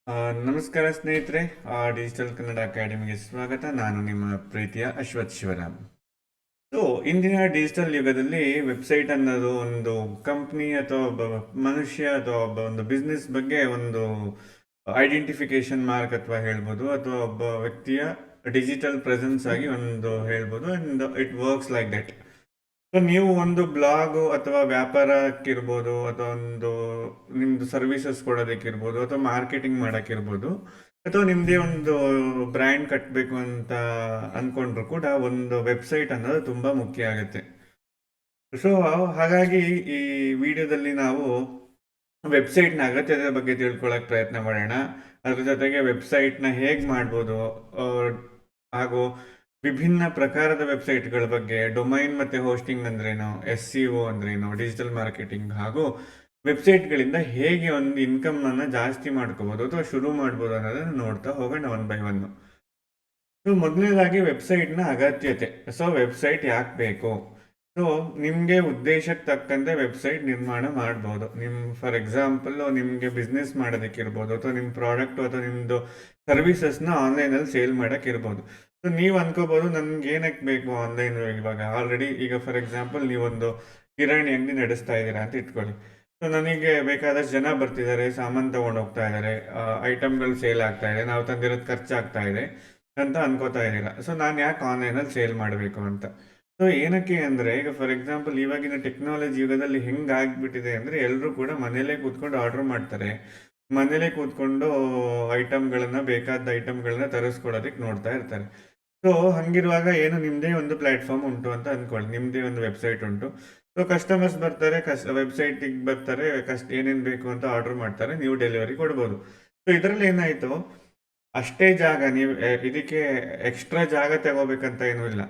ಆ, ನಮಸ್ಕಾರ ಸ್ನೇಹಿತರೆ. ಡಿಜಿಟಲ್ ಕನ್ನಡ ಅಕಾಡೆಮಿಗೆ ಸ್ವಾಗತ. ನಾನು ನಿಮ್ಮ ಪ್ರೀತಿಯ ಅಶ್ವಥ್ ಶಿವರಾಮ್. ಸೊ ಇಂದಿನ ಡಿಜಿಟಲ್ ಯುಗದಲ್ಲಿ ವೆಬ್ಸೈಟ್ ಅನ್ನೋದು ಒಂದು ಕಂಪ್ನಿ ಅಥವಾ ಒಬ್ಬ ಮನುಷ್ಯ ಅಥವಾ ಒಬ್ಬ ಒಂದು ಬಿಸ್ನೆಸ್ ಬಗ್ಗೆ ಒಂದು ಐಡೆಂಟಿಫಿಕೇಶನ್ ಮಾರ್ಕ್ ಅಥವಾ ಹೇಳ್ಬೋದು, ಅಥವಾ ಒಬ್ಬ ವ್ಯಕ್ತಿಯ ಡಿಜಿಟಲ್ ಪ್ರೆಸೆನ್ಸ್ ಆಗಿ ಒಂದು ಹೇಳ್ಬೋದು. And it works like that. So ನೀವು ಒಂದು ಬ್ಲಾಗು ಅಥವಾ ವ್ಯಾಪಾರಕ್ಕಿರ್ಬೋದು, ಅಥವಾ ಒಂದು ನಿಮ್ದು ಸರ್ವಿಸಸ್ ಕೊಡೋದಕ್ಕಿರ್ಬೋದು, ಅಥವಾ ಮಾರ್ಕೆಟಿಂಗ್ ಮಾಡೋಕ್ಕಿರ್ಬೋದು, ಅಥವಾ ನಿಮ್ಮದೇ ಒಂದು ಬ್ರ್ಯಾಂಡ್ ಕಟ್ಟಬೇಕು ಅಂತ ಅಂದ್ಕೊಂಡ್ರು ಕೂಡ ಒಂದು ವೆಬ್ಸೈಟ್ ಅನ್ನೋದು ತುಂಬ ಮುಖ್ಯ ಆಗುತ್ತೆ. ಸೊ ಹಾಗಾಗಿ ಈ ವಿಡಿಯೋದಲ್ಲಿ ನಾವು ವೆಬ್ಸೈಟ್ನ ಅಗತ್ಯತೆ ಬಗ್ಗೆ ತಿಳ್ಕೊಳ್ಳೋಕೆ ಪ್ರಯತ್ನ ಮಾಡೋಣ. ಅದ್ರ ಜೊತೆಗೆ ವೆಬ್ಸೈಟ್ನ ಹೇಗೆ ಮಾಡ್ಬೋದು, ಹಾಗೂ ವಿಭಿನ್ನ ಪ್ರಕಾರದ ವೆಬ್ಸೈಟ್ಗಳ ಬಗ್ಗೆ, ಡೊಮೈನ್ ಮತ್ತು ಹೋಸ್ಟಿಂಗ್ ಅಂದ್ರೇನು, SEO ಅಂದ್ರೇನು, ಡಿಜಿಟಲ್ ಮಾರ್ಕೆಟಿಂಗ್, ಹಾಗೂ ವೆಬ್ಸೈಟ್ಗಳಿಂದ ಹೇಗೆ ಒಂದು ಇನ್ಕಮ್ನ ಜಾಸ್ತಿ ಮಾಡ್ಕೋಬೋದು ಅಥವಾ ಶುರು ಮಾಡ್ಬೋದು ಅನ್ನೋದನ್ನು ನೋಡ್ತಾ ಹೋಗೋಣ ಒನ್ ಬೈ ಒನ್. ಸೊ ಮೊದಲನೇದಾಗಿ ವೆಬ್ಸೈಟ್ನ ಅಗತ್ಯತೆ. ಸೊ ವೆಬ್ಸೈಟ್ ಯಾಕೆ ಬೇಕು? ಸೊ ನಿಮಗೆ ಉದ್ದೇಶಕ್ಕೆ ತಕ್ಕಂತೆ ವೆಬ್ಸೈಟ್ ನಿರ್ಮಾಣ ಮಾಡ್ಬೋದು. ಫಾರ್ ಎಕ್ಸಾಂಪಲ್ ನಿಮಗೆ ಬಿಸ್ನೆಸ್ ಮಾಡೋದಕ್ಕಿರ್ಬೋದು, ಅಥವಾ ನಿಮ್ಮ ಪ್ರಾಡಕ್ಟ್ ಅಥವಾ ನಿಮ್ಮದು ಸರ್ವಿಸಸ್ನ ಆನ್ಲೈನಲ್ಲಿ ಸೇಲ್ ಮಾಡೋಕ್ಕಿರ್ಬೋದು. ಸೊ ನೀವು ಅನ್ಕೋಬೋದು, ನನ್ಗೆ ಏನಕ್ಕೆ ಬೇಕು ಆನ್ಲೈನ್? ಇವಾಗ ಆಲ್ರೆಡಿ ಈಗ ಫಾರ್ ಎಕ್ಸಾಂಪಲ್ ನೀವೊಂದು ಕಿರಾಣಿ ಅಂಗಡಿ ನಡೆಸ್ತಾ ಇದ್ದೀರಾ ಅಂತ ಇಟ್ಕೊಳ್ಳಿ. ಸೊ ನನಗೆ ಬೇಕಾದಷ್ಟು ಜನ ಬರ್ತಿದ್ದಾರೆ, ಸಾಮಾನು ತೊಗೊಂಡು ಹೋಗ್ತಾ ಇದ್ದಾರೆ, ಐಟಮ್ಗಳು ಸೇಲ್ ಆಗ್ತಾ ಇದೆ, ನಾವು ತಂದಿರೋದು ಖರ್ಚಾಗ್ತಾ ಇದೆ ಅಂತ ಅನ್ಕೋತಾ ಇದ್ದೀರಾ. ಸೊ ನಾನು ಯಾಕೆ ಆನ್ಲೈನಲ್ಲಿ ಸೇಲ್ ಮಾಡಬೇಕು ಅಂತ. ಸೊ ಏನಕ್ಕೆ ಅಂದರೆ, ಈಗ ಫಾರ್ ಎಕ್ಸಾಂಪಲ್ ಇವಾಗಿನ ಟೆಕ್ನಾಲಜಿ ಯುಗದಲ್ಲಿ ಹೆಂಗೆ ಆಗಿಬಿಟ್ಟಿದೆ ಅಂದರೆ, ಎಲ್ಲರೂ ಕೂಡ ಮನೇಲೇ ಕೂತ್ಕೊಂಡು ಆರ್ಡರ್ ಮಾಡ್ತಾರೆ, ಮನೇಲೇ ಕೂತ್ಕೊಂಡು ಬೇಕಾದ ಐಟಮ್ಗಳನ್ನ ತರಿಸ್ಕೊಡೋದಕ್ಕೆ ನೋಡ್ತಾ ಇರ್ತಾರೆ. ಸೊ ಹಂಗಿರುವಾಗ ಏನು, ನಿಮ್ಮದೇ ಒಂದು ಪ್ಲ್ಯಾಟ್ಫಾರ್ಮ್ ಉಂಟು ಅಂತ ಅಂದ್ಕೊಳ್ಳಿ, ನಿಮ್ಮದೇ ಒಂದು ವೆಬ್ಸೈಟ್ ಉಂಟು. ಸೊ ಕಸ್ಟಮರ್ಸ್ ಬರ್ತಾರೆ, ವೆಬ್ಸೈಟಿಗೆ ಬರ್ತಾರೆ, ಏನೇನು ಬೇಕು ಅಂತ ಆರ್ಡರ್ ಮಾಡ್ತಾರೆ, ನೀವು ಡೆಲಿವರಿ ಕೊಡ್ಬೋದು. ಸೊ ಇದರಲ್ಲಿ ಏನಾಯಿತು, ಅಷ್ಟೇ ಜಾಗ, ನೀವು ಇದಕ್ಕೆ ಎಕ್ಸ್ಟ್ರಾ ಜಾಗ ತಗೋಬೇಕಂತ ಏನೂ ಇಲ್ಲ,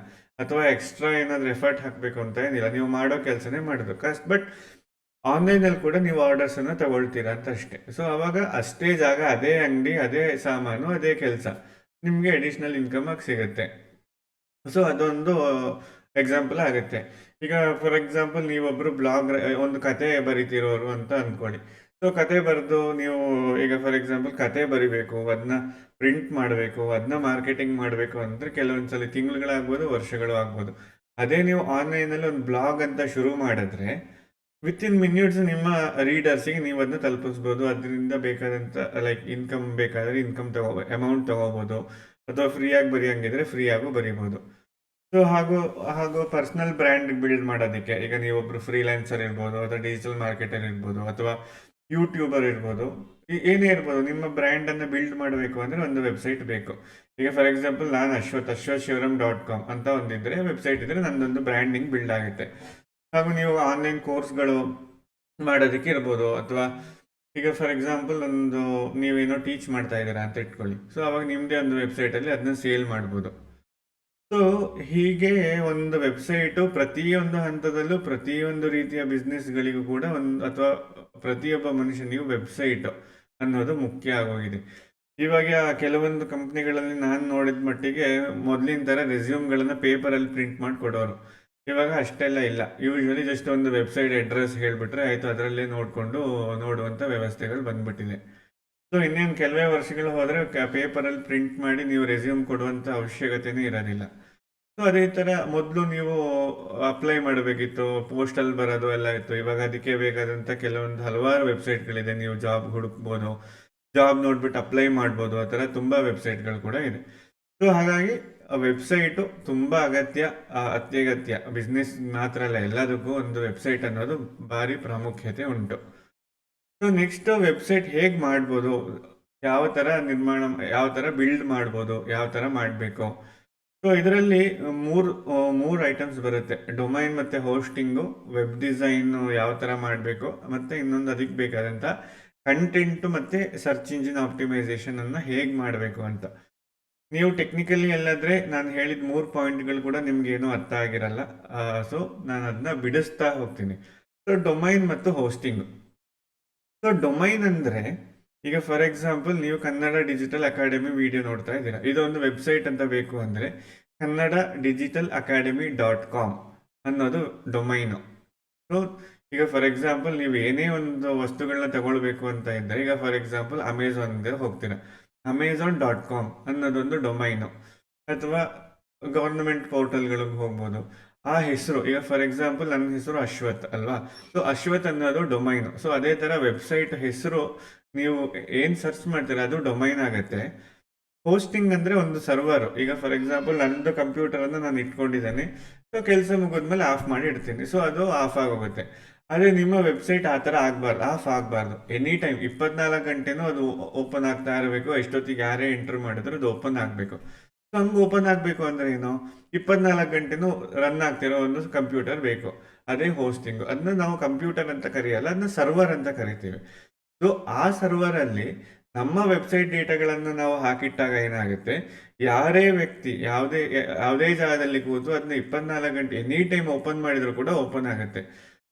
ಅಥವಾ ಎಕ್ಸ್ಟ್ರಾ ಏನಾದರೂ ಎಫರ್ಟ್ ಹಾಕಬೇಕು ಅಂತ ಏನಿಲ್ಲ, ನೀವು ಮಾಡೋ ಕೆಲಸನೇ ಮಾಡಿದ್ರು ಬಟ್ ಆನ್ಲೈನಲ್ಲಿ ಕೂಡ ನೀವು ಆರ್ಡರ್ಸನ್ನು ತಗೊಳ್ತೀರಾ ಅಂತ ಅಷ್ಟೇ. ಸೊ ಅವಾಗ ಅಷ್ಟೇ ಜಾಗ, ಅದೇ ಅಂಗಡಿ, ಅದೇ ಸಾಮಾನು, ಅದೇ ಕೆಲಸ, ನಿಮಗೆ ಅಡಿಷ್ನಲ್ ಇನ್ಕಮ್ ಆಗಿ ಸಿಗುತ್ತೆ. ಸೊ ಅದೊಂದು ಎಕ್ಸಾಂಪಲ್ ಆಗುತ್ತೆ. ಈಗ ಫಾರ್ ಎಕ್ಸಾಂಪಲ್ ನೀವೊಬ್ಬರು ಒಂದು ಕತೆ ಬರಿತಿರೋರು ಅಂತ ಅಂದ್ಕೊಳ್ಳಿ. ಸೊ ಕತೆ ಬರೆದು ನೀವು ಈಗ ಫಾರ್ ಎಕ್ಸಾಂಪಲ್ ಕತೆ ಬರಿಬೇಕು, ಅದನ್ನ ಪ್ರಿಂಟ್ ಮಾಡಬೇಕು, ಅದನ್ನ ಮಾರ್ಕೆಟಿಂಗ್ ಮಾಡಬೇಕು ಅಂದರೆ ಕೆಲವೊಂದ್ಸಲಿ ತಿಂಗಳುಗಳಾಗ್ಬೋದು, ವರ್ಷಗಳು ಆಗ್ಬೋದು. ಅದೇ ನೀವು ಆನ್ಲೈನಲ್ಲಿ ಒಂದು ಬ್ಲಾಗ್ ಅಂತ ಶುರು ಮಾಡಿದ್ರೆ ವಿತಿನ್ ಮಿನಿಟ್ಸ್ ನಿಮ್ಮ ರೀಡರ್ಸಿಗೆ ನೀವು ಅದನ್ನ ತಲುಪಿಸ್ಬೋದು. ಅದರಿಂದ ಬೇಕಾದಂಥ ಲೈಕ್ ಇನ್ಕಮ್ ಬೇಕಾದರೆ ಅಮೌಂಟ್ ತಗೋಬೋದು, ಅಥವಾ ಫ್ರೀಯಾಗಿ ಬರೆಯಂಗಿದ್ರೆ ಫ್ರೀಯಾಗೂ ಬರಿಬೋದು. ಸೊ ಹಾಗೂ ಪರ್ಸ್ನಲ್ ಬ್ರ್ಯಾಂಡ್ ಬಿಲ್ಡ್ ಮಾಡೋದಕ್ಕೆ, ಈಗ ನೀವೊಬ್ರು ಫ್ರೀಲ್ಯಾನ್ಸರ್ ಇರ್ಬೋದು, ಅಥವಾ ಡಿಜಿಟಲ್ ಮಾರ್ಕೆಟರ್ ಇರ್ಬೋದು, ಅಥವಾ ಯೂಟ್ಯೂಬರ್ ಇರ್ಬೋದು, ಏನೇ ಇರ್ಬೋದು, ನಿಮ್ಮ ಬ್ರ್ಯಾಂಡನ್ನು ಬಿಲ್ಡ್ ಮಾಡಬೇಕು ಅಂದರೆ ಒಂದು ವೆಬ್ಸೈಟ್ ಬೇಕು. ಈಗ ಫಾರ್ ಎಕ್ಸಾಂಪಲ್ ನಾನು ashwathshivram.com ಅಂತ ಒಂದಿದ್ರೆ ವೆಬ್ಸೈಟ್ ಇದ್ದರೆ ನನ್ನದೊಂದು ಬ್ರ್ಯಾಂಡಿಂಗ್ ಬಿಲ್ಡ್ ಆಗುತ್ತೆ. ಹಾಗೂ ನೀವು ಆನ್ಲೈನ್ ಕೋರ್ಸ್ಗಳು ಮಾಡೋದಕ್ಕೆ ಇರ್ಬೋದು, ಅಥವಾ ಈಗ ಫಾರ್ ಎಕ್ಸಾಂಪಲ್ ನೀವೇನೋ ಟೀಚ್ ಮಾಡ್ತಾ ಇದ್ದೀರಾ ಅಂತ ಇಟ್ಕೊಳ್ಳಿ. ಸೊ ಅವಾಗ ನಿಮ್ಮದೇ ಒಂದು ವೆಬ್ಸೈಟಲ್ಲಿ ಅದನ್ನ ಸೇಲ್ ಮಾಡ್ಬೋದು. ಸೊ ಹೀಗೆ ಒಂದು ವೆಬ್ಸೈಟು ಪ್ರತಿಯೊಂದು ಹಂತದಲ್ಲೂ ಪ್ರತಿಯೊಂದು ರೀತಿಯ ಬಿಸ್ನೆಸ್ಗಳಿಗೂ ಕೂಡ ಅಥವಾ ಪ್ರತಿಯೊಬ್ಬ ಮನುಷ್ಯನಿಗೂ ವೆಬ್ಸೈಟ್ ಅನ್ನೋದು ಮುಖ್ಯ ಆಗೋಗಿದೆ. ಇವಾಗ ಕೆಲವೊಂದು ಕಂಪ್ನಿಗಳಲ್ಲಿ ನಾನು ನೋಡಿದ ಮಟ್ಟಿಗೆ ಮೊದಲಿನ ಥರ ರೆಸ್ಯೂಮ್ಗಳನ್ನು ಪೇಪರಲ್ಲಿ ಪ್ರಿಂಟ್ ಮಾಡಿ ಕೊಡೋರು. ಇವಾಗ ಅಷ್ಟೆಲ್ಲ ಇಲ್ಲ. ಯೂಶ್ವಲಿ ಜಸ್ಟ್ ಒಂದು ವೆಬ್ಸೈಟ್ ಅಡ್ರೆಸ್ ಹೇಳಿಬಿಟ್ರೆ ಆಯಿತು, ಅದರಲ್ಲೇ ನೋಡುವಂಥ ವ್ಯವಸ್ಥೆಗಳು ಬಂದ್ಬಿಟ್ಟಿದೆ. ಸೊ ಇನ್ನೇನು ಕೆಲವೇ ವರ್ಷಗಳು ಹೋದರೆ ಪೇಪರಲ್ಲಿ ಪ್ರಿಂಟ್ ಮಾಡಿ ನೀವು ರೆಸ್ಯೂಮ್ ಕೊಡುವಂಥ ಅವಶ್ಯಕತೆನೇ ಇರೋದಿಲ್ಲ. ಸೊ ಅದೇ ಥರ ಮೊದಲು ನೀವು ಅಪ್ಲೈ ಮಾಡಬೇಕಿತ್ತು, ಪೋಸ್ಟಲ್ಲಿ ಬರೋದು ಎಲ್ಲ ಇತ್ತು. ಇವಾಗ ಅದಕ್ಕೆ ಬೇಕಾದಂಥ ಹಲವಾರು ವೆಬ್ಸೈಟ್ಗಳಿದೆ. ನೀವು ಜಾಬ್ ಹುಡುಕ್ಬೋದು, ಜಾಬ್ ನೋಡ್ಬಿಟ್ಟು ಅಪ್ಲೈ ಮಾಡ್ಬೋದು, ಆ ಥರ ತುಂಬ ವೆಬ್ಸೈಟ್ಗಳು ಕೂಡ ಇದೆ. ಸೊ ಹಾಗಾಗಿ ವೆಬ್ಸೈಟು ತುಂಬ ಅತ್ಯಗತ್ಯ. ಬಿಸ್ನೆಸ್ ಮಾತ್ರ ಅಲ್ಲ, ಎಲ್ಲದಕ್ಕೂ ಒಂದು ವೆಬ್ಸೈಟ್ ಅನ್ನೋದು ಭಾರಿ ಪ್ರಾಮುಖ್ಯತೆ ಉಂಟು. ಸೊ ನೆಕ್ಸ್ಟ್ ವೆಬ್ಸೈಟ್ ಹೇಗೆ ಮಾಡ್ಬೋದು, ಯಾವ ಥರ ಬಿಲ್ಡ್ ಮಾಡ್ಬೋದು, ಯಾವ ಥರ ಮಾಡಬೇಕು. ಸೊ ಇದರಲ್ಲಿ ಮೂರು ಐಟಮ್ಸ್ ಬರುತ್ತೆ: ಡೊಮೈನ್ ಮತ್ತು ಹೋಸ್ಟಿಂಗು, ವೆಬ್ ಡಿಸೈನು ಯಾವ ಥರ ಮಾಡಬೇಕು, ಮತ್ತು ಇನ್ನೊಂದು ಅದಕ್ಕೆ ಬೇಕಾದಂಥ ಕಂಟೆಂಟು ಮತ್ತು ಸರ್ಚ್ ಇಂಜಿನ್ ಆಪ್ಟಿಮೈಸೇಷನನ್ನು ಹೇಗೆ ಮಾಡಬೇಕು ಅಂತ. ನೀವು ಟೆಕ್ನಿಕಲಿ ಎಲ್ಲಾದರೆ ನಾನು ಹೇಳಿದ 3 ಪಾಯಿಂಟ್ಗಳು ಕೂಡ ನಿಮ್ಗೇನು ಅರ್ಥ ಆಗಿರಲ್ಲ. ಸೊ ನಾನು ಅದನ್ನ ಬಿಡಿಸ್ತಾ ಹೋಗ್ತೀನಿ. ಸೊ ಡೊಮೈನ್ ಮತ್ತು ಹೋಸ್ಟಿಂಗು. ಸೊ ಡೊಮೈನ್ ಅಂದರೆ, ಈಗ ಫಾರ್ ಎಕ್ಸಾಂಪಲ್ ನೀವು ಕನ್ನಡ ಡಿಜಿಟಲ್ ಅಕಾಡೆಮಿ ವಿಡಿಯೋ ನೋಡ್ತಾ ಇದ್ದೀರಾ, ಇದೊಂದು ವೆಬ್ಸೈಟ್ ಅಂತ ಬೇಕು ಅಂದರೆ kannada digital academy.com ಅನ್ನೋದು ಡೊಮೈನು. ಸೊ ಈಗ ಫಾರ್ ಎಕ್ಸಾಂಪಲ್ ನೀವು ಏನೇ ಒಂದು ವಸ್ತುಗಳನ್ನ ತಗೊಳ್ಬೇಕು ಅಂತ ಇದ್ದರೆ, ಈಗ ಫಾರ್ ಎಕ್ಸಾಂಪಲ್ ಅಮೆಝಾನ್ಗೆ ಹೋಗ್ತೀರಾ, amazon.com ಅನ್ನೋದೊಂದು ಡೊಮೈನು, ಅಥವಾ ಗವರ್ನಮೆಂಟ್ ಪೋರ್ಟಲ್ಗಳಿಗೆ ಹೋಗ್ಬೋದು. ಆ ಹೆಸರು, ಈಗ ಫಾರ್ ಎಕ್ಸಾಂಪಲ್ ನನ್ನ ಹೆಸರು ಅಶ್ವಥ್ ಅಲ್ವಾ, ಸೊ ಅಶ್ವಥ್ ಅನ್ನೋದು ಡೊಮೈನು. ಸೊ ಅದೇ ಥರ ವೆಬ್ಸೈಟ್ ಹೆಸರು ನೀವು ಏನು ಸರ್ಚ್ ಮಾಡ್ತೀರಾ ಅದು ಡೊಮೈನ್ ಆಗುತ್ತೆ. ಹೋಸ್ಟಿಂಗ್ ಅಂದರೆ ಒಂದು ಸರ್ವರ್. ಈಗ ಫಾರ್ ಎಕ್ಸಾಂಪಲ್ ನಂದು ಕಂಪ್ಯೂಟರನ್ನು ನಾನು ಇಟ್ಕೊಂಡಿದ್ದೇನೆ, ಸೊ ಕೆಲಸ ಮುಗಿದ್ಮೇಲೆ ಆಫ್ ಮಾಡಿ ಇಡ್ತೀನಿ, ಸೊ ಅದು ಆಫ್ ಆಗೋಗುತ್ತೆ. ಅದೇ ನಿಮ್ಮ ವೆಬ್ಸೈಟ್ ಆ ಥರ ಆಗಬಾರ್ದು, ಆಫ್ ಆಗಬಾರ್ದು. ಎನಿ ಟೈಮ್ 24 ಗಂಟೆನೂ ಅದು ಓಪನ್ ಆಗ್ತಾ ಇರಬೇಕು. ಎಷ್ಟೊತ್ತಿಗೆ ಯಾರೇ ಎಂಟರ್ ಮಾಡಿದ್ರು ಅದು ಓಪನ್ ಆಗಬೇಕು. ಸೊ ಹಂಗೆ ಓಪನ್ ಆಗಬೇಕು ಅಂದರೆ ಏನು, 24 ಗಂಟೆನೂ ರನ್ ಆಗ್ತಿರೋ ಒಂದು ಕಂಪ್ಯೂಟರ್ ಬೇಕು. ಅದೇ ಹೋಸ್ಟಿಂಗು. ಅದನ್ನ ನಾವು ಕಂಪ್ಯೂಟರ್ ಅಂತ ಕರೆಯಲ್ಲ, ಅದನ್ನ ಸರ್ವರ್ ಅಂತ ಕರಿತೀವಿ. ಸೊ ಆ ಸರ್ವರಲ್ಲಿ ನಮ್ಮ ವೆಬ್ಸೈಟ್ ಡೇಟಾಗಳನ್ನು ನಾವು ಹಾಕಿಟ್ಟಾಗ ಏನಾಗುತ್ತೆ, ಯಾರೇ ವ್ಯಕ್ತಿ ಯಾವುದೇ ಜಾಗದಲ್ಲಿ ಕೂತು ಅದನ್ನ 24 ಗಂಟೆ ಎನಿ ಟೈಮ್ ಓಪನ್ ಮಾಡಿದ್ರು ಕೂಡ ಓಪನ್ ಆಗುತ್ತೆ.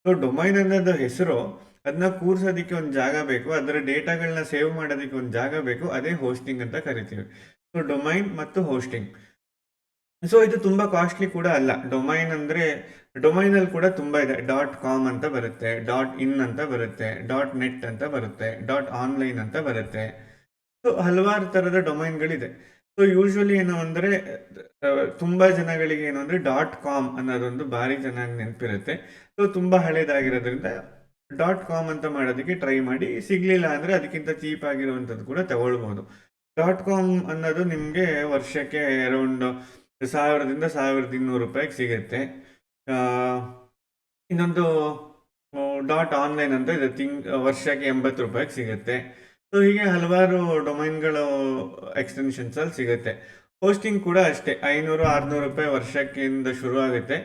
ಸೊ ಡೊಮೈನ್ ಅನ್ನೋದು ಹೆಸರು, ಅದನ್ನ ಕೂರ್ಸೋದಕ್ಕೆ ಒಂದು ಜಾಗ ಬೇಕು, ಅದರ ಡೇಟಾಗಳನ್ನ ಸೇವ್ ಮಾಡೋದಕ್ಕೆ ಒಂದು ಜಾಗ ಬೇಕು, ಅದೇ ಹೋಸ್ಟಿಂಗ್ ಅಂತ ಕರಿತೀವಿ. ಸೊ ಡೊಮೈನ್ ಮತ್ತು ಹೋಸ್ಟಿಂಗ್. ಸೊ ಇದು ತುಂಬ ಕಾಸ್ಟ್ಲಿ ಕೂಡ ಅಲ್ಲ. ಡೊಮೈನಲ್ಲಿ ಕೂಡ ತುಂಬ ಇದೆ. .com ಅಂತ ಬರುತ್ತೆ, .in ಅಂತ ಬರುತ್ತೆ, .net ಅಂತ ಬರುತ್ತೆ, .online ಅಂತ ಬರುತ್ತೆ. ಸೊ ಹಲವಾರು ಥರದ ಡೊಮೈನ್ಗಳಿದೆ. ಸೊ ಯೂಶ್ವಲಿ ಏನು ಅಂದರೆ ತುಂಬ ಜನಗಳಿಗೆ ಏನು ಅಂದರೆ .com ಅನ್ನೋದೊಂದು ಭಾರಿ ಚೆನ್ನಾಗಿ ನೆನಪಿರುತ್ತೆ. ಸೊ ತುಂಬ ಹಳೇದಾಗಿರೋದ್ರಿಂದ .com ಅಂತ ಮಾಡೋದಕ್ಕೆ ಟ್ರೈ ಮಾಡಿ. ಸಿಗಲಿಲ್ಲ ಅಂದರೆ ಅದಕ್ಕಿಂತ ಚೀಪ್ ಆಗಿರುವಂಥದ್ದು ಕೂಡ ತಗೊಳ್ಬೋದು. .com ಅನ್ನೋದು ನಿಮಗೆ ವರ್ಷಕ್ಕೆ ಅರೌಂಡ್ 1000ರಿಂದ 1200 ರೂಪಾಯಿಗೆ ಸಿಗುತ್ತೆ. ಇನ್ನೊಂದು .online ಅಂತ ಇದೆ, ವರ್ಷಕ್ಕೆ 80 ರೂಪಾಯಿಗೆ ಸಿಗುತ್ತೆ. ಸೊ ಹೀಗೆ ಹಲವಾರು ಡೊಮೈನ್ಗಳು ಎಕ್ಸ್ಟೆನ್ಷನ್ಸಲ್ಲಿ ಸಿಗುತ್ತೆ. ಹೋಸ್ಟಿಂಗ್ ಕೂಡ ಅಷ್ಟೇ, 500-600 ರೂಪಾಯಿ ವರ್ಷಕ್ಕಿಂತ ಶುರು ಆಗುತ್ತೆ,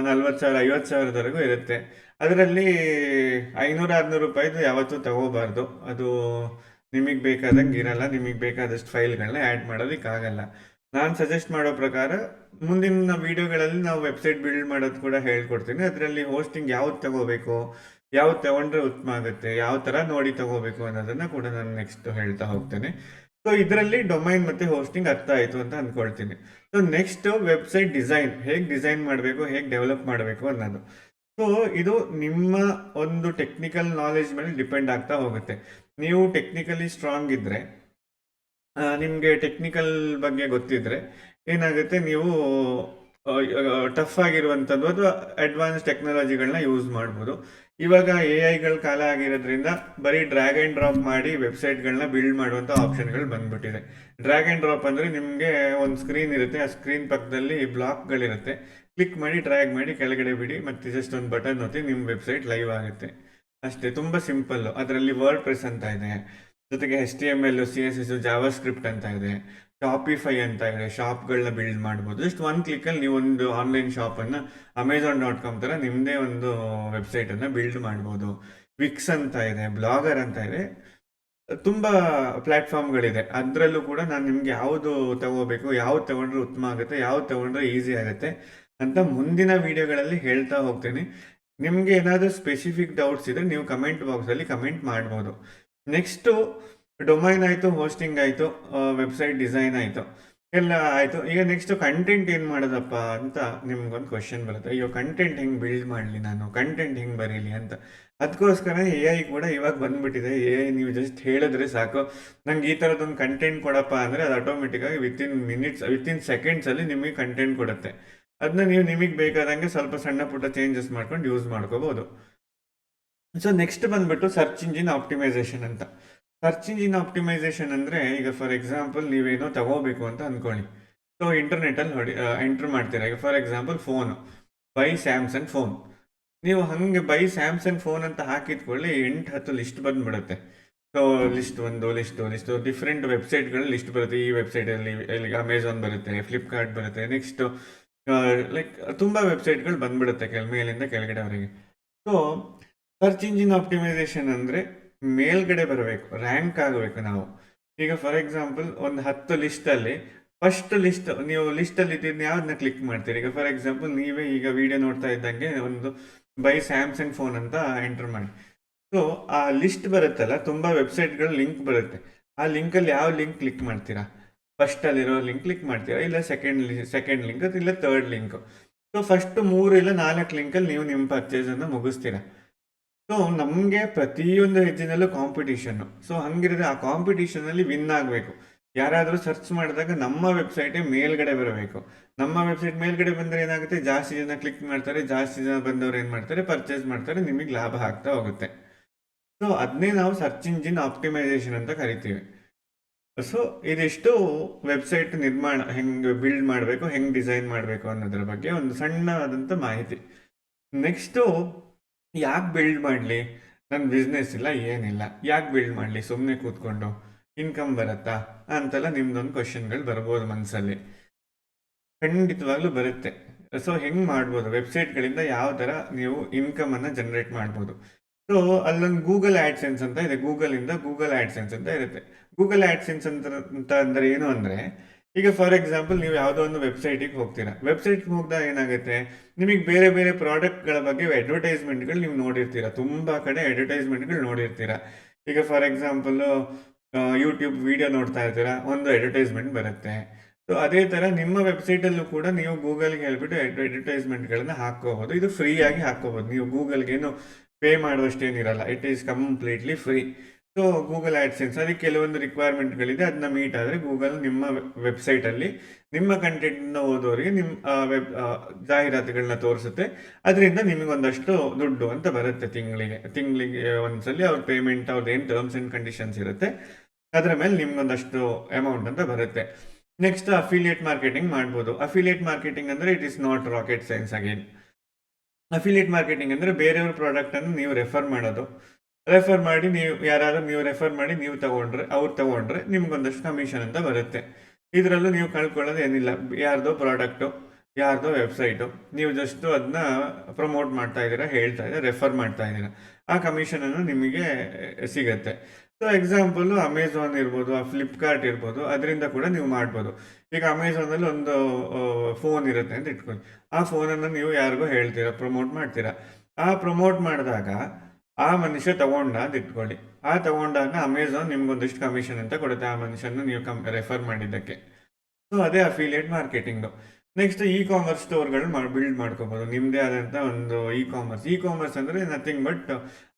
40,000-50,000ವರೆಗೂ ಇರುತ್ತೆ. ಅದರಲ್ಲಿ 500-600 ರೂಪಾಯಿದು ಯಾವತ್ತೂ ತಗೋಬಾರ್ದು. ಅದು ನಿಮಗೆ ಬೇಕಾದಂಗೆ ಇರಲ್ಲ, ನಿಮಗೆ ಬೇಕಾದಷ್ಟು ಫೈಲ್ಗಳನ್ನ ಆ್ಯಡ್ ಮಾಡೋದಕ್ಕಾಗಲ್ಲ. ನಾನು ಸಜೆಸ್ಟ್ ಮಾಡೋ ಪ್ರಕಾರ ಮುಂದಿನ ವೀಡಿಯೋಗಳಲ್ಲಿ ನಾವು ವೆಬ್ಸೈಟ್ ಬಿಲ್ಡ್ ಮಾಡೋದು ಕೂಡ ಹೇಳ್ಕೊಡ್ತೀನಿ. ಅದರಲ್ಲಿ ಹೋಸ್ಟಿಂಗ್ ಯಾವ್ದು ತಗೋಬೇಕು, ಯಾವ್ದು ತಗೊಂಡ್ರೆ ಉತ್ತಮ ಆಗುತ್ತೆ, ಯಾವ ಥರ ನೋಡಿ ತಗೋಬೇಕು ಅನ್ನೋದನ್ನು ಕೂಡ ನಾನು ನೆಕ್ಸ್ಟ್ ಹೇಳ್ತಾ ಹೋಗ್ತೇನೆ. ಸೊ ಇದರಲ್ಲಿ ಡೊಮೈನ್ ಮತ್ತು ಹೋಸ್ಟಿಂಗ್ ಅರ್ಥ ಆಯಿತು ಅಂತ ಅಂದ್ಕೊಳ್ತೀನಿ. ಸೊ ನೆಕ್ಸ್ಟ್ ವೆಬ್ಸೈಟ್ ಡಿಸೈನ್, ಹೇಗೆ ಡಿಸೈನ್ ಮಾಡಬೇಕು, ಹೇಗೆ ಡೆವಲಪ್ ಮಾಡಬೇಕು ಅನ್ನೋದು. ಸೊ ಇದು ನಿಮ್ಮ ಒಂದು ಟೆಕ್ನಿಕಲ್ ನಾಲೆಜ್ ಮೇಲೆ ಡಿಪೆಂಡ್ ಆಗ್ತಾ ಹೋಗುತ್ತೆ. ನೀವು ಟೆಕ್ನಿಕಲಿ ಸ್ಟ್ರಾಂಗ್ ಇದ್ದರೆ, ನಿಮಗೆ ಟೆಕ್ನಿಕಲ್ ಬಗ್ಗೆ ಗೊತ್ತಿದ್ರೆ ಏನಾಗುತ್ತೆ, ನೀವು ಟಫ್ ಆಗಿರುವಂಥದ್ದು ಅಥವಾ ಅಡ್ವಾನ್ಸ್ ಟೆಕ್ನಾಲಜಿಗಳನ್ನ ಯೂಸ್ ಮಾಡ್ಬೋದು. ಇವಾಗ AI ಕಾಲ ಆಗಿರೋದ್ರಿಂದ ಬರೀ ಡ್ರ್ಯಾಗ್ ಆ್ಯಂಡ್ ಡ್ರಾಪ್ ಮಾಡಿ ವೆಬ್ಸೈಟ್ಗಳನ್ನ ಬಿಲ್ಡ್ ಮಾಡುವಂಥ ಆಪ್ಷನ್ಗಳು ಬಂದ್ಬಿಟ್ಟಿದೆ. ಡ್ರ್ಯಾಗ್ ಆ್ಯಂಡ್ ಡ್ರಾಪ್ ಅಂದರೆ ನಿಮಗೆ ಒಂದು ಸ್ಕ್ರೀನ್ ಇರುತ್ತೆ, ಆ ಸ್ಕ್ರೀನ್ ಪಕ್ಕದಲ್ಲಿ ಬ್ಲಾಕ್ಗಳಿರುತ್ತೆ, ಕ್ಲಿಕ್ ಮಾಡಿ ಡ್ರ್ಯಾಗ್ ಮಾಡಿ ಕೆಳಗಡೆ ಬಿಡಿ, ಮತ್ತು ಜಸ್ಟ್ ಒಂದು ಬಟನ್ ಒತ್ತಿ ನಿಮ್ಮ ವೆಬ್ಸೈಟ್ ಲೈವ್ ಆಗುತ್ತೆ ಅಷ್ಟೇ. ತುಂಬ ಸಿಂಪಲ್ಲು. ಅದರಲ್ಲಿ ವರ್ಡ್ ಪ್ರೆಸ್ ಅಂತ ಇದೆ, ಜೊತೆಗೆ HTML, CSS, ಜಾವಾಸ್ಕ್ರಿಪ್ಟ್ ಅಂತ ಇದೆ, ಶಾಪಿಫೈ ಅಂತ ಇದೆ, ಶಾಪ್ಗಳನ್ನ ಬಿಲ್ಡ್ ಮಾಡ್ಬೋದು. ಜಸ್ಟ್ ಒಂದು ಕ್ಲಿಕ್ಕಲ್ಲಿ ನೀವು ಒಂದು ಆನ್ಲೈನ್ ಶಾಪನ್ನು amazon.com ಥರ ನಿಮ್ಮದೇ ಒಂದು ವೆಬ್ಸೈಟನ್ನು ಬಿಲ್ಡ್ ಮಾಡ್ಬೋದು. ವಿಕ್ಸ್ ಅಂತ ಇದೆ, ಬ್ಲಾಗರ್ ಅಂತ ಇದೆ, ತುಂಬ ಪ್ಲ್ಯಾಟ್ಫಾರ್ಮ್ಗಳಿದೆ. ಅದರಲ್ಲೂ ಕೂಡ ನಾನು ನಿಮಗೆ ಯಾವುದು ತಗೋಬೇಕು, ಯಾವ್ದು ತಗೊಂಡ್ರೆ ಉತ್ತಮ ಆಗುತ್ತೆ, ಯಾವ್ದು ತಗೊಂಡ್ರೆ ಈಸಿ ಆಗುತ್ತೆ ಅಂತ ಮುಂದಿನ ವೀಡಿಯೋಗಳಲ್ಲಿ ಹೇಳ್ತಾ ಹೋಗ್ತೀನಿ. ನಿಮಗೆ ಏನಾದರೂ ಸ್ಪೆಸಿಫಿಕ್ ಡೌಟ್ಸ್ ಇದ್ದರೆ ನೀವು ಕಮೆಂಟ್ ಬಾಕ್ಸಲ್ಲಿ ಕಮೆಂಟ್ ಮಾಡ್ಬೋದು. ನೆಕ್ಸ್ಟು ಡೊಮೈನ್ ಆಯಿತು, ಹೋಸ್ಟಿಂಗ್ ಆಯಿತು, ವೆಬ್ಸೈಟ್ ಡಿಸೈನ್ ಆಯಿತು, ಎಲ್ಲ ಆಯಿತು. ಈಗ ನೆಕ್ಸ್ಟು ಕಂಟೆಂಟ್ ಏನು ಮಾಡೋದಪ್ಪ ಅಂತ ನಿಮ್ಗೊಂದು ಕ್ವಶನ್ ಬರುತ್ತೆ. ಅಯ್ಯೋ, ಕಂಟೆಂಟ್ ಹೆಂಗೆ ಬಿಲ್ಡ್ ಮಾಡಲಿ, ನಾನು ಕಂಟೆಂಟ್ ಹೆಂಗೆ ಬರೀಲಿ ಅಂತ. ಅದಕ್ಕೋಸ್ಕರ AI ಕೂಡ ಇವಾಗ ಬಂದುಬಿಟ್ಟಿದೆ. AI ನೀವು ಜಸ್ಟ್ ಹೇಳಿದ್ರೆ ಸಾಕು, ನಂಗೆ ಈ ಥರದೊಂದು ಕಂಟೆಂಟ್ ಕೊಡಪ್ಪ ಅಂದರೆ ಅದು ಆಟೋಮೆಟಿಕ್ಕಾಗಿ ವಿತಿನ್ ಸೆಕೆಂಡ್ಸಲ್ಲಿ ನಿಮಗೆ ಕಂಟೆಂಟ್ ಕೊಡುತ್ತೆ. ಅದನ್ನ ನೀವು ನಿಮಗೆ ಬೇಕಾದಂಗೆ ಸ್ವಲ್ಪ ಸಣ್ಣ ಪುಟ್ಟ ಚೇಂಜಸ್ ಮಾಡ್ಕೊಂಡು ಯೂಸ್ ಮಾಡ್ಕೋಬೋದು. ಸೊ ನೆಕ್ಸ್ಟ್ ಬಂದ್ಬಿಟ್ಟು ಸರ್ಚ್ ಇಂಜಿನ್ ಆಪ್ಟಿಮೈಸೇಷನ್ ಅಂತ. ಸರ್ಚ್ ಇಂಜಿನ್ ಆಪ್ಟಿಮೈಸೇಷನ್ ಅಂದರೆ, ಈಗ ಫಾರ್ ಎಕ್ಸಾಂಪಲ್ ನೀವೇನೋ ತಗೋಬೇಕು ಅಂತ ಅಂದ್ಕೊಳ್ಳಿ. ಸೊ ಇಂಟರ್ನೆಟಲ್ಲಿ ಎಂಟ್ರ್ ಮಾಡ್ತೀರಾ. ಈಗ for example phone, by Samsung phone. ನೀವು ಹಾಗೆ ಬೈ ಸ್ಯಾಮ್ಸಂಗ್ ಫೋನ್ ಅಂತ ಹಾಕಿದ್ಕೊಳ್ಳಿ, 8-10 ಲಿಸ್ಟ್ ಬಂದುಬಿಡುತ್ತೆ. ಸೊ ಲಿಸ್ಟು ಡಿಫ್ರೆಂಟ್ ವೆಬ್ಸೈಟ್ಗಳ ಲಿಸ್ಟ್ ಬರುತ್ತೆ. ಈ ವೆಬ್ಸೈಟಲ್ಲಿ ಅಮೆಝಾನ್ ಬರುತ್ತೆ, ಫ್ಲಿಪ್ಕಾರ್ಟ್ ಬರುತ್ತೆ, ನೆಕ್ಸ್ಟು ಲೈಕ್ ತುಂಬ ವೆಬ್ಸೈಟ್ಗಳು ಬಂದ್ಬಿಡುತ್ತೆ ಮೇಲಿಂದ ಕೆಳಗಡೆವರೆಗೆ. ಸೊ ಸರ್ಚ್ ಇಂಜಿನ್ ಆಪ್ಟಿಮೈಸೇಷನ್ ಅಂದರೆ ಮೇಲ್ಗಡೆ ಬರಬೇಕು, ರ್ಯಾಂಕ್ ಆಗಬೇಕು ನಾವು. ಈಗ ಫಾರ್ ಎಕ್ಸಾಂಪಲ್ ಒಂದು 10 ಲಿಸ್ಟಲ್ಲಿ ಫಸ್ಟ್ ನೀವು ಲಿಸ್ಟಲ್ಲಿ ಇದ್ದಿದ್ದು ಯಾವ್ದನ್ನ ಕ್ಲಿಕ್ ಮಾಡ್ತೀರಿ. ಈಗ ಫಾರ್ ಎಕ್ಸಾಂಪಲ್ ನೀವೇ ಈಗ ವಿಡಿಯೋ ನೋಡ್ತಾ ಇದ್ದಂಗೆ ಒಂದು ಬೈ ಸ್ಯಾಮ್ಸಂಗ್ ಫೋನ್ ಅಂತ ಎಂಟರ್ ಮಾಡಿ. ಸೊ ಆ ಲಿಸ್ಟ್ ಬರುತ್ತಲ್ಲ, ತುಂಬ ವೆಬ್ಸೈಟ್ಗಳ ಲಿಂಕ್ ಬರುತ್ತೆ. ಆ ಲಿಂಕಲ್ಲಿ ಯಾವ ಲಿಂಕ್ ಕ್ಲಿಕ್ ಮಾಡ್ತೀರಾ? ಫಸ್ಟಲ್ಲಿರೋ ಲಿಂಕ್ ಕ್ಲಿಕ್ ಮಾಡ್ತೀರಾ, ಇಲ್ಲ ಸೆಕೆಂಡ್ ಲಿಂಕ್, ಇಲ್ಲ ಥರ್ಡ್ ಲಿಂಕ್. ಸೊ ಫಸ್ಟ್ 3 ಇಲ್ಲ 4 ಲಿಂಕಲ್ಲಿ ನೀವು ನಿಮ್ಮ ಪರ್ಚೇಸನ್ನು ಮುಗಿಸ್ತೀರಾ. ಸೊ ನಮಗೆ ಪ್ರತಿಯೊಂದು ಹೆಜ್ಜೆನಲ್ಲೂ ಕಾಂಪಿಟೇಷನ್ನು. ಸೊ ಹಂಗಿರೋದು ಆ ಕಾಂಪಿಟೇಷನಲ್ಲಿ ವಿನ್ ಆಗಬೇಕು. ಯಾರಾದರೂ ಸರ್ಚ್ ಮಾಡಿದಾಗ ನಮ್ಮ ವೆಬ್ಸೈಟೇ ಮೇಲ್ಗಡೆ ಬರಬೇಕು. ನಮ್ಮ ವೆಬ್ಸೈಟ್ ಮೇಲ್ಗಡೆ ಬಂದರೆ ಏನಾಗುತ್ತೆ, ಜಾಸ್ತಿ ಜನ ಕ್ಲಿಕ್ ಮಾಡ್ತಾರೆ, ಜಾಸ್ತಿ ಜನ ಬಂದವರು ಏನು ಮಾಡ್ತಾರೆ, ಪರ್ಚೇಸ್ ಮಾಡ್ತಾರೆ, ನಿಮಗೆ ಲಾಭ ಆಗ್ತಾ ಹೋಗುತ್ತೆ. ಸೊ ಅದನ್ನೇ ನಾವು ಸರ್ಚ್ ಇಂಜಿನ್ ಆಪ್ಟಿಮೈಸೇಷನ್ ಅಂತ ಕರಿತೀವಿ. ಸೊ ಇದಿಷ್ಟು ವೆಬ್ಸೈಟ್ ನಿರ್ಮಾಣ ಹೆಂಗೆ ಬಿಲ್ಡ್ ಮಾಡಬೇಕು, ಹೆಂಗೆ ಡಿಸೈನ್ ಮಾಡಬೇಕು ಅನ್ನೋದ್ರ ಬಗ್ಗೆ ಒಂದು ಸಣ್ಣದಾದಂಥ ಮಾಹಿತಿ. ನೆಕ್ಸ್ಟು ಯಾಕೆ ಬಿಲ್ಡ್ ಮಾಡಲಿ, ನನ್ನ ಬಿಸ್ನೆಸ್ ಇಲ್ಲ ಏನಿಲ್ಲ, ಯಾಕೆ ಬಿಲ್ಡ್ ಮಾಡಲಿ, ಸುಮ್ಮನೆ ಕೂತ್ಕೊಂಡು ಇನ್ಕಮ್ ಬರುತ್ತಾ ಅಂತೆಲ್ಲ ನಿಮ್ದೊಂದು ಕ್ವಶನ್ಗಳು ಬರ್ಬೋದು ಮನಸ್ಸಲ್ಲಿ. ಖಂಡಿತವಾಗ್ಲೂ ಬರುತ್ತೆ. ಸೊ ಹೆಂಗೆ ಮಾಡ್ಬೋದು, ವೆಬ್ಸೈಟ್ಗಳಿಂದ ಯಾವ ಥರ ನೀವು ಇನ್ಕಮನ್ನು ಜನ್ರೇಟ್ ಮಾಡ್ಬೋದು. ಸೊ ಅಲ್ಲೊಂದು ಗೂಗಲ್ ಆ್ಯಡ್ಸೆನ್ಸ್ ಅಂತ ಇದೆ, ಗೂಗಲಿಂದ ಗೂಗಲ್ ಆ್ಯಡ್ಸೆನ್ಸ್ ಅಂತ ಇರುತ್ತೆ. ಗೂಗಲ್ ಆ್ಯಡ್ಸೆನ್ಸ್ ಅಂತ ಅಂದರೆ ಏನು ಅಂದರೆ, ಈಗ ಫಾರ್ ಎಕ್ಸಾಂಪಲ್ ನೀವು ಯಾವುದೋ ಒಂದು ವೆಬ್ಸೈಟಿಗೆ ಹೋಗ್ತೀರಾ. ವೆಬ್ಸೈಟ್ಗೆ ಹೋಗಿದಾಗ ಏನಾಗುತ್ತೆ, ನಿಮಗೆ ಬೇರೆ ಬೇರೆ ಪ್ರಾಡಕ್ಟ್ಗಳ ಬಗ್ಗೆ ಅಡ್ವರ್ಟೈಸ್ಮೆಂಟ್ಗಳು ನೀವು ನೋಡಿರ್ತೀರ, ತುಂಬ ಕಡೆ ಅಡ್ವರ್ಟೈಸ್ಮೆಂಟ್ಗಳು ನೋಡಿರ್ತೀರ. ಈಗ ಫಾರ್ ಎಕ್ಸಾಂಪಲ್ಲು ಯೂಟ್ಯೂಬ್ ವಿಡಿಯೋ ನೋಡ್ತಾ ಇರ್ತೀರಾ, ಒಂದು ಅಡ್ವರ್ಟೈಸ್ಮೆಂಟ್ ಬರುತ್ತೆ. ಸೊ ಅದೇ ಥರ ನಿಮ್ಮ ವೆಬ್ಸೈಟಲ್ಲೂ ಕೂಡ ನೀವು ಗೂಗಲ್ಗೆ ಹೇಳ್ಬಿಟ್ಟು ಅಡ್ವರ್ಟೈಸ್ಮೆಂಟ್ಗಳನ್ನ ಹಾಕ್ಕೋಬೋದು. ಇದು ಫ್ರೀಯಾಗಿ ಹಾಕ್ಕೋಬೋದು, ನೀವು ಗೂಗಲ್ಗೇನು ಪೇ ಮಾಡುವಷ್ಟೇನಿರಲ್ಲ, it is completely free. So Google AdSense ಅದಕ್ಕೆ ಕೆಲವೊಂದು ರಿಕ್ವೈರ್ಮೆಂಟ್ಗಳಿದೆ, ಅದನ್ನ ಮೀಟ್ ಆದರೆ ಗೂಗಲ್ ನಿಮ್ಮ ವೆಬ್ಸೈಟಲ್ಲಿ ನಿಮ್ಮ ಕಂಟೆಂಟ್ನ ಓದೋರಿಗೆ ನಿಮ್ಮ ಜಾಹೀರಾತುಗಳನ್ನ ತೋರಿಸುತ್ತೆ. ಅದರಿಂದ ನಿಮಗೊಂದಷ್ಟು ದುಡ್ಡು ಅಂತ ಬರುತ್ತೆ ತಿಂಗಳಿಗೆ ಒಂದ್ಸಲಿ ಅವ್ರ ಪೇಮೆಂಟ್, ಅವ್ರದ್ದು ಏನು ಟರ್ಮ್ಸ್ ಆ್ಯಂಡ್ ಕಂಡೀಷನ್ಸ್ ಇರುತ್ತೆ ಅದರ ಮೇಲೆ ನಿಮ್ಗೊಂದಷ್ಟು ಅಮೌಂಟ್ ಅಂತ ಬರುತ್ತೆ. ನೆಕ್ಸ್ಟ್ ಅಫಿಲಿಯೇಟ್ ಮಾರ್ಕೆಟಿಂಗ್ ಮಾಡ್ಬೋದು. ಅಫಿಲಿಯೇಟ್ ಮಾರ್ಕೆಟಿಂಗ್ ಅಂದರೆ it is not rocket science again. Affiliate marketing ಅಂದರೆ ಬೇರೆಯವ್ರ ಪ್ರಾಡಕ್ಟನ್ನು ನೀವು ರೆಫರ್ ಮಾಡೋದು. ರೆಫರ್ ಮಾಡಿ ನೀವು ರೆಫರ್ ಮಾಡಿ ನೀವು ತಗೊಂಡ್ರೆ ನಿಮ್ಗೊಂದಷ್ಟು ಕಮಿಷನ್ ಅಂತ ಬರುತ್ತೆ. ಇದರಲ್ಲೂ ನೀವು ಕಳ್ಕೊಳ್ಳೋದು ಏನಿಲ್ಲ, ಯಾರ್ದೋ ಪ್ರಾಡಕ್ಟು, ಯಾರ್ದೋ ವೆಬ್ಸೈಟು, ನೀವು ಜಸ್ಟು ಅದನ್ನ ಪ್ರಮೋಟ್ ಮಾಡ್ತಾ ಇದ್ದೀರಾ, ಹೇಳ್ತಾ ಇದ್ದೀರಾ, ರೆಫರ್ ಮಾಡ್ತಾ ಇದ್ದೀರಾ, ಆ ಕಮಿಷನನ್ನು ನಿಮಗೆ ಸಿಗುತ್ತೆ. ಸೊ ಎಕ್ಸಾಂಪಲ್ಲು ಅಮೆಝಾನ್ ಇರ್ಬೋದು, ಫ್ಲಿಪ್ಕಾರ್ಟ್ ಇರ್ಬೋದು, ಅದರಿಂದ ಕೂಡ ನೀವು ಮಾಡ್ಬೋದು. ಈಗ ಅಮೆಝಾನಲ್ಲಿ ಒಂದು ಫೋನ್ ಇರುತ್ತೆ ಅಂತ ಇಟ್ಕೊಳ್ಳಿ, ಆ ಫೋನನ್ನು ನೀವು ಯಾರಿಗೋ ಹೇಳ್ತೀರಾ, ಪ್ರಮೋಟ್ ಮಾಡ್ತೀರಾ. ಆ ಪ್ರಮೋಟ್ ಮಾಡಿದಾಗ ಆ ಮನುಷ್ಯ ತಗೊಂಡ ಅಂತ ಇಟ್ಕೊಳ್ಳಿ, ಆ ತಗೊಂಡಾಗ ಅಮೆಝಾನ್ ನಿಮ್ಗೊಂದಿಷ್ಟು ಕಮಿಷನ್ ಅಂತ ಕೊಡುತ್ತೆ ಆ ಮನುಷ್ಯನ ನೀವು ರೆಫರ್ ಮಾಡಿದ್ದಕ್ಕೆ. ಸೊ ಅದೇ affiliate marketing. Next e commerce ಸ್ಟೋರ್ಗಳನ್ನ ಬಿಲ್ಡ್ ಮಾಡ್ಕೋಬೋದು, ನಿಮ್ಮದೇ ಆದಂಥ ಒಂದು ಇ ಕಾಮರ್ಸ್ ಅಂದರೆ ನಥಿಂಗ್ ಬಟ್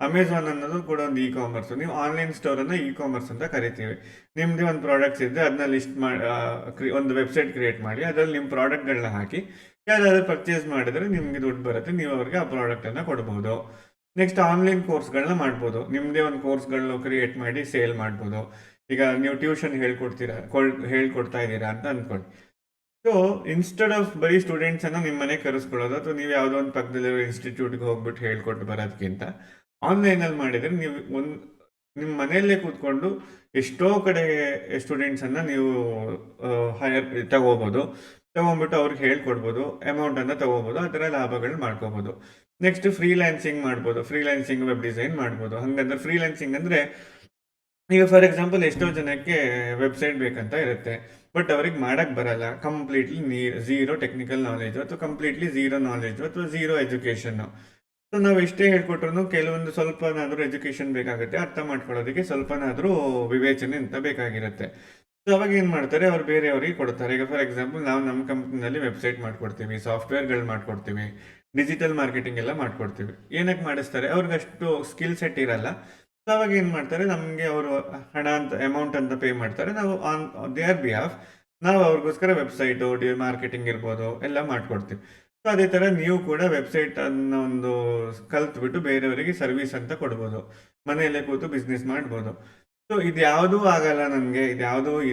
ಅಮೆಝಾನ್ ಅನ್ನೋದು ಕೂಡ ಒಂದು ಇ ಕಾಮರ್ಸು. ನೀವು ಆನ್ಲೈನ್ ಸ್ಟೋರನ್ನು ಇ ಕಾಮರ್ಸ್ ಅಂತ ಕರಿತೀವಿ. ನಿಮ್ಮದೇ ಒಂದು ಪ್ರಾಡಕ್ಟ್ಸ್ ಇದ್ದರೆ ಅದನ್ನ ಲಿಸ್ಟ್ ಮಾಡಿ ಒಂದು ವೆಬ್ಸೈಟ್ ಕ್ರಿಯೇಟ್ ಮಾಡಿ, ಅದರಲ್ಲಿ ನಿಮ್ಮ ಪ್ರಾಡಕ್ಟ್ಗಳನ್ನ ಹಾಕಿ ಯಾರಾದರೂ ಪರ್ಚೇಸ್ ಮಾಡಿದ್ರೆ ನಿಮಗೆ ದುಡ್ಡು ಬರುತ್ತೆ, ನೀವು ಅವ್ರಿಗೆ ಆ ಪ್ರಾಡಕ್ಟನ್ನು ಕೊಡ್ಬೋದು. ನೆಕ್ಸ್ಟ್ ಆನ್ಲೈನ್ ಕೋರ್ಸ್ಗಳನ್ನ ಮಾಡ್ಬೋದು, ನಿಮ್ಮದೇ ಒಂದು ಕೋರ್ಸ್ಗಳನ್ನ ಕ್ರಿಯೇಟ್ ಮಾಡಿ ಸೇಲ್ ಮಾಡ್ಬೋದು. ಈಗ ನೀವು ಟ್ಯೂಷನ್ ಹೇಳ್ಕೊಡ್ತಾ ಇದ್ದೀರಾ ಅಂತ ಅಂದ್ಕೊಳ್ಳಿ. ಸೊ ಇನ್ಸ್ಟೆಡ್ ಆಫ್ ಬರೀ ಸ್ಟೂಡೆಂಟ್ಸನ್ನು ನಿಮ್ಮ ಮನೆಗೆ ಕರೆಸ್ಕೊಳ್ಳೋದು, ಅಥವಾ ನೀವು ಯಾವುದೋ ಒಂದು ಪಕ್ಕದಲ್ಲಿರೋ ಇನ್ಸ್ಟಿಟ್ಯೂಟ್ಗೆ ಹೋಗ್ಬಿಟ್ಟು ಹೇಳ್ಕೊಟ್ಟು ಬರೋದಕ್ಕಿಂತ ಆನ್ಲೈನಲ್ಲಿ ಮಾಡಿದರೆ ನೀವು ನಿಮ್ಮ ಮನೆಯಲ್ಲೇ ಕೂತ್ಕೊಂಡು ಎಷ್ಟೋ ಕಡೆ ಸ್ಟೂಡೆಂಟ್ಸನ್ನು ನೀವು ತಗೊಂಬಿಟ್ಟು ಅವ್ರಿಗೆ ಹೇಳ್ಕೊಡ್ಬೋದು, ಅಮೌಂಟನ್ನು ತಗೋಬೋದು, ಆ ಥರ ಲಾಭಗಳು ಮಾಡ್ಕೋಬೋದು. ನೆಕ್ಸ್ಟ್ ಫ್ರೀಲ್ಯಾನ್ಸಿಂಗ್ ಮಾಡ್ಬೋದು, ಫ್ರೀಲ್ಯಾನ್ಸಿಂಗ್ ವೆಬ್ ಡಿಸೈನ್ ಮಾಡ್ಬೋದು. ಹಾಗಂದ್ರೆ ಫ್ರೀಲ್ಯಾನ್ಸಿಂಗ್ ಅಂದರೆ ಈಗ ಫಾರ್ ಎಕ್ಸಾಂಪಲ್ ಎಷ್ಟೋ ಜನಕ್ಕೆ ವೆಬ್ಸೈಟ್ ಬೇಕಂತ ಇರುತ್ತೆ, ಬಟ್ ಅವ್ರಿಗೆ ಮಾಡೋಕ್ಕೆ ಬರಲ್ಲ, ಕಂಪ್ಲೀಟ್ಲಿ ಝೀರೋ ಟೆಕ್ನಿಕಲ್ ನಾಲೆಜು, ಅಥವಾ ಕಂಪ್ಲೀಟ್ಲಿ ಝೀರೋ ನಾಲೆಜು, ಅಥವಾ ಝೀರೋ ಎಜುಕೇಷನ್ನು. ಸೊ ನಾವು ಎಷ್ಟೇ ಹೇಳ್ಕೊಟ್ರು ಕೆಲವೊಂದು ಸ್ವಲ್ಪನಾದರೂ ಎಜುಕೇಷನ್ ಬೇಕಾಗುತ್ತೆ, ಅರ್ಥ ಮಾಡ್ಕೊಳ್ಳೋದಕ್ಕೆ ಸ್ವಲ್ಪನಾದರೂ ವಿವೇಚನೆ ಅಂತ ಬೇಕಾಗಿರುತ್ತೆ. ಸೊ ಅವಾಗ ಏನು ಮಾಡ್ತಾರೆ, ಅವ್ರು ಬೇರೆಯವ್ರಿಗೆ ಕೊಡ್ತಾರೆ. ಈಗ ಫಾರ್ ಎಕ್ಸಾಂಪಲ್ ನಾವು ನಮ್ಮ ಕಂಪ್ನಿನಲ್ಲಿ ವೆಬ್ಸೈಟ್ ಮಾಡ್ಕೊಡ್ತೀವಿ, ಸಾಫ್ಟ್ವೇರ್ಗಳು ಮಾಡ್ಕೊಡ್ತೀವಿ, ಡಿಜಿಟಲ್ ಮಾರ್ಕೆಟಿಂಗ್ ಎಲ್ಲ ಮಾಡ್ಕೊಡ್ತೀವಿ. ಏನಕ್ಕೆ ಮಾಡಿಸ್ತಾರೆ, ಅವ್ರಿಗಷ್ಟು ಸ್ಕಿಲ್ ಸೆಟ್ ಇರಲ್ಲ. ಸೊ ಅವಾಗ ಏನು ಮಾಡ್ತಾರೆ, ನಮಗೆ ಅವರು ಹಣ ಅಂತ ಅಮೌಂಟ್ ಅಂತ ಪೇ ಮಾಡ್ತಾರೆ, ನಾವು ಆನ್ ದೇರ್ ಬಿಹಾಫ್ ನಾವು ಅವ್ರಿಗೋಸ್ಕರ ವೆಬ್ಸೈಟು ಮಾರ್ಕೆಟಿಂಗ್ ಇರ್ಬೋದು ಎಲ್ಲ ಮಾಡ್ಕೊಡ್ತೀವಿ. ಸೊ ಅದೇ ಥರ ನೀವು ಕೂಡ ವೆಬ್ಸೈಟ್ ಅನ್ನೋ ಒಂದು ಕಲ್ತ್ಬಿಟ್ಟು ಬೇರೆಯವರಿಗೆ ಸರ್ವಿಸ್ ಅಂತ ಕೊಡ್ಬೋದು, ಮನೆಯಲ್ಲೇ ಕೂತು ಬಿಸ್ನೆಸ್ ಮಾಡ್ಬೋದು. ಸೊ ಇದ್ಯಾವುದೂ ಆಗಲ್ಲ ನನಗೆ,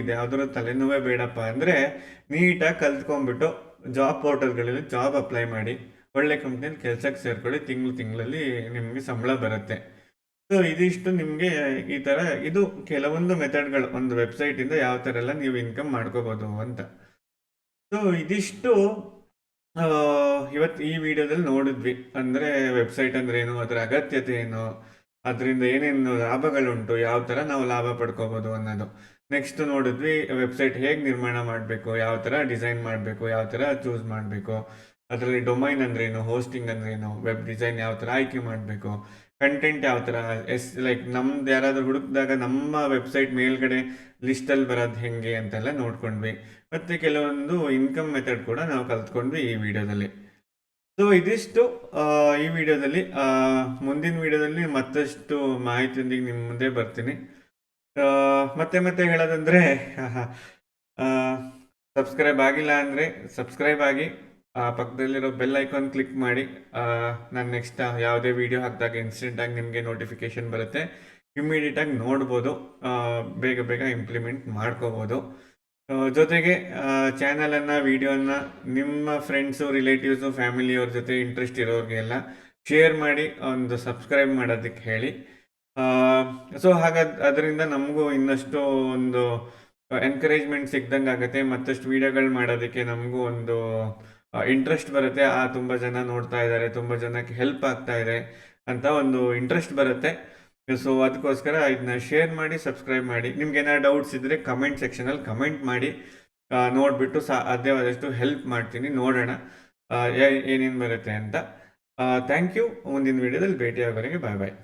ಇದ್ಯಾವುದರ ತಲೆನೋವೇ ಬೇಡಪ್ಪ ಅಂದರೆ ನೀಟಾಗಿ ಕಲ್ತ್ಕೊಂಡ್ಬಿಟ್ಟು ಜಾಬ್ ಪೋರ್ಟಲ್ಗಳಲ್ಲಿ ಜಾಬ್ ಅಪ್ಲೈ ಮಾಡಿ, ಒಳ್ಳೆ ಕಂಪ್ನಿಯಲ್ಲಿ ಕೆಲಸಕ್ಕೆ ಸೇರ್ಕೊಳ್ಳಿ, ತಿಂಗಳಲ್ಲಿ ನಿಮಗೆ ಸಂಬಳ ಬರುತ್ತೆ. ಸೊ ಇದಿಷ್ಟು ನಿಮಗೆ ಈ ಥರ ಇದು ಕೆಲವೊಂದು ಮೆಥಡ್ಗಳು, ಒಂದು ವೆಬ್ಸೈಟಿಂದ ಯಾವ ಥರ ಎಲ್ಲ ನೀವು ಇನ್ಕಮ್ ಮಾಡ್ಕೋಬೋದು ಅಂತ. ಸೊ ಇದಿಷ್ಟು ಇವತ್ತು ಈ ವಿಡಿಯೋದಲ್ಲಿ ನೋಡಿದ್ವಿ. ಅಂದರೆ ವೆಬ್ಸೈಟ್ ಅಂದರೆ ಏನು, ಅದರ ಅಗತ್ಯತೆ ಏನು, ಅದರಿಂದ ಏನೇನು ಲಾಭಗಳುಂಟು, ಯಾವ ಥರ ನಾವು ಲಾಭ ಪಡ್ಕೋಬೋದು ಅನ್ನೋದು. ನೆಕ್ಸ್ಟ್ ನೋಡಿದ್ವಿ ವೆಬ್ಸೈಟ್ ಹೇಗೆ ನಿರ್ಮಾಣ ಮಾಡಬೇಕು, ಯಾವ ಥರ ಡಿಸೈನ್ ಮಾಡಬೇಕು, ಯಾವ ಥರ ಚೂಸ್ ಮಾಡಬೇಕು, ಅದರಲ್ಲಿ ಡೊಮೈನ್ ಅಂದ್ರೇನು, ಹೋಸ್ಟಿಂಗ್ ಅಂದ್ರೇನು, ವೆಬ್ ಡಿಸೈನ್ ಯಾವ ಥರ ಆಯ್ಕೆ ಮಾಡಬೇಕು, ಕಂಟೆಂಟ್ ಯಾವ ಥರ ಲೈಕ್ ನಮ್ದು ಯಾರಾದರೂ ಹುಡುಕಿದಾಗ ನಮ್ಮ ವೆಬ್ಸೈಟ್ ಮೇಲ್ಗಡೆ ಲಿಸ್ಟಲ್ಲಿ ಬರೋದು ಹೆಂಗೆ ಅಂತೆಲ್ಲ ನೋಡ್ಕೊಂಡ್ವಿ. ಮತ್ತು ಕೆಲವೊಂದು ಇನ್ಕಮ್ ಮೆಥಡ್ ಕೂಡ ನಾವು ಕಲ್ತ್ಕೊಂಡ್ವಿ ಈ ವಿಡಿಯೋದಲ್ಲಿ. ಸೊ ಇದಿಷ್ಟು ಈ ವಿಡಿಯೋದಲ್ಲಿ. ಮುಂದಿನ ವಿಡಿಯೋದಲ್ಲಿ ಮತ್ತಷ್ಟು ಮಾಹಿತಿಯೊಂದಿಗೆ ನಿಮ್ಮ ಮುಂದೆ ಬರ್ತೀನಿ. ಮತ್ತೆ ಹೇಳೋದಂದರೆ, ಸಬ್ಸ್ಕ್ರೈಬ್ ಆಗಿಲ್ಲ ಅಂದರೆ ಸಬ್ಸ್ಕ್ರೈಬ್ ಆಗಿ, ಪಕ್ಕದಲ್ಲಿರೋ ಬೆಲ್ ಐಕಾನ್ ಕ್ಲಿಕ್ ಮಾಡಿ. ನಾನು ನೆಕ್ಸ್ಟ್ ಯಾವುದೇ ವಿಡಿಯೋ ಹಾಕಿದಾಗ ಇನ್ಸ್ಟೆಂಟಾಗಿ ನಿಮಗೆ ನೋಟಿಫಿಕೇಷನ್ ಬರುತ್ತೆ. ಇಮ್ಮಿಡಿಯೇಟಾಗಿ ನೋಡ್ಬೋದು, ಬೇಗ ಇಂಪ್ಲಿಮೆಂಟ್ ಮಾಡ್ಕೋಬೋದು. ಜೊತೆಗೆ ಚಾನಲನ್ನು, ವಿಡಿಯೋನ ನಿಮ್ಮ ಫ್ರೆಂಡ್ಸು, ರಿಲೇಟಿವ್ಸು, ಫ್ಯಾಮಿಲಿಯವ್ರ ಜೊತೆ ಇಂಟ್ರೆಸ್ಟ್ ಇರೋರಿಗೆಲ್ಲ ಶೇರ್ ಮಾಡಿ ಒಂದು ಸಬ್ಸ್ಕ್ರೈಬ್ ಮಾಡೋದಕ್ಕೆ ಹೇಳಿ. ಸೊ ಅದರಿಂದ ನಮಗೂ ಇನ್ನಷ್ಟು ಒಂದು ಎನ್ಕರೇಜ್ಮೆಂಟ್ ಸಿಗ್ದಂಗೆ ಆಗುತ್ತೆ. ಮತ್ತಷ್ಟು ವೀಡಿಯೋಗಳು ಮಾಡೋದಕ್ಕೆ ನಮಗೂ ಒಂದು ಇಂಟ್ರೆಸ್ಟ್ ಬರುತ್ತೆ. ತುಂಬ ಜನ ನೋಡ್ತಾ ಇದ್ದಾರೆ, ತುಂಬ ಜನಕ್ಕೆ ಹೆಲ್ಪ್ ಆಗ್ತಾ ಇದೆ ಅಂತ ಒಂದು ಇಂಟ್ರೆಸ್ಟ್ ಬರುತ್ತೆ. ಸೊ ಅದಕ್ಕೋಸ್ಕರ ಇದನ್ನ ಶೇರ್ ಮಾಡಿ, ಸಬ್ಸ್ಕ್ರೈಬ್ ಮಾಡಿ. ನಿಮ್ಗೆ ಏನಾದ್ರು ಡೌಟ್ಸ್ ಇದ್ದರೆ ಕಮೆಂಟ್ ಸೆಕ್ಷನಲ್ಲಿ ಕಮೆಂಟ್ ಮಾಡಿ. ನೋಡಿಬಿಟ್ಟು ಸಾಧ್ಯವಾದಷ್ಟು ಹೆಲ್ಪ್ ಮಾಡ್ತೀನಿ. ನೋಡೋಣ ಏನೇನು ಬರುತ್ತೆ ಅಂತ. Thank you. ಮುಂದಿನ ವಿಡಿಯೋದಲ್ಲಿ ಭೇಟಿಯಾಗೋವರೆಗೆ ಬಾಯ್ ಬಾಯ್.